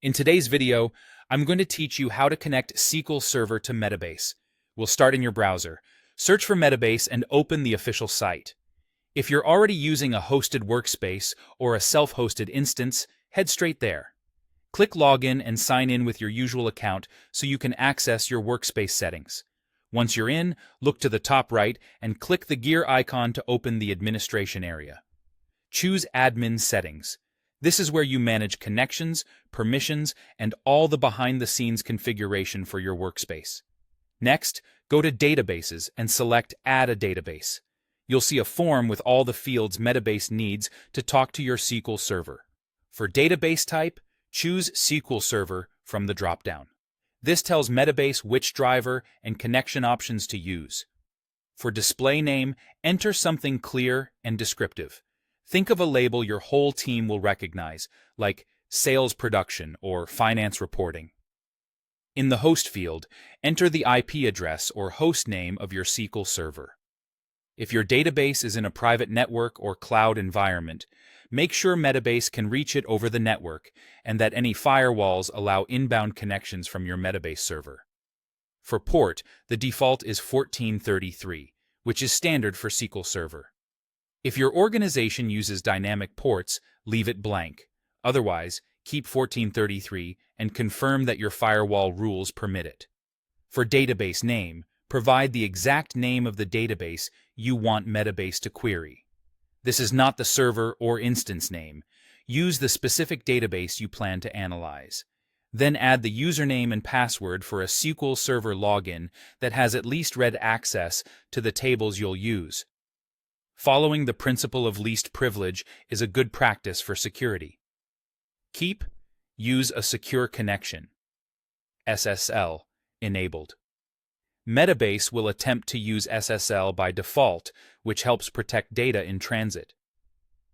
In today's video, I'm going to teach you how to connect SQL Server to Metabase. We'll start in your browser. Search for Metabase and open the official site. If you're already using a hosted workspace or a self-hosted instance, head straight there. Click Login and sign in with your usual account so you can access your workspace settings. Once you're in, look to the top right and click the gear icon to open the administration area. Choose Admin Settings. This is where you manage connections, permissions, and all the behind-the-scenes configuration for your workspace. Next, go to Databases and select Add a Database. You'll see a form with all the fields Metabase needs to talk to your SQL Server. For database type, choose SQL Server from the drop-down. This tells Metabase which driver and connection options to use. For display name, enter something clear and descriptive. Think of a label your whole team will recognize, like Sales Production or Finance Reporting. In the host field, enter the IP address or host name of your SQL Server. If your database is in a private network or cloud environment, make sure Metabase can reach it over the network and that any firewalls allow inbound connections from your Metabase server. For port, the default is 1433, which is standard for SQL Server. If your organization uses dynamic ports, leave it blank. Otherwise, keep 1433 and confirm that your firewall rules permit it. For database name, provide the exact name of the database you want Metabase to query. This is not the server or instance name. Use the specific database you plan to analyze. Then add the username and password for a SQL Server login that has at least read access to the tables you'll use. Following the principle of least privilege is a good practice for security. Use a secure connection, SSL, enabled. Metabase will attempt to use SSL by default, which helps protect data in transit.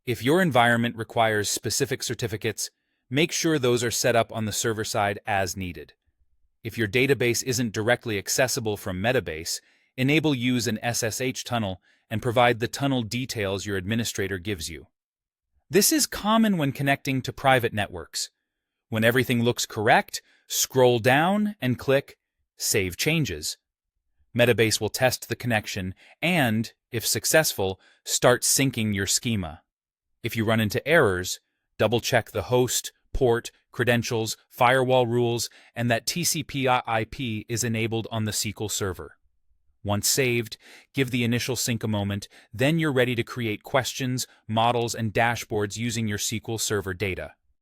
If your environment requires specific certificates, make sure those are set up on the server side as needed. If your database isn't directly accessible from Metabase, use an SSH tunnel and provide the tunnel details your administrator gives you. This is common when connecting to private networks. When everything looks correct, scroll down and click Save Changes. Metabase will test the connection and, if successful, start syncing your schema. If you run into errors, double-check the host, port, credentials, firewall rules, and that TCP/IP is enabled on the SQL Server. Once saved, give the initial sync a moment, then you're ready to create questions, models, and dashboards using your SQL Server data.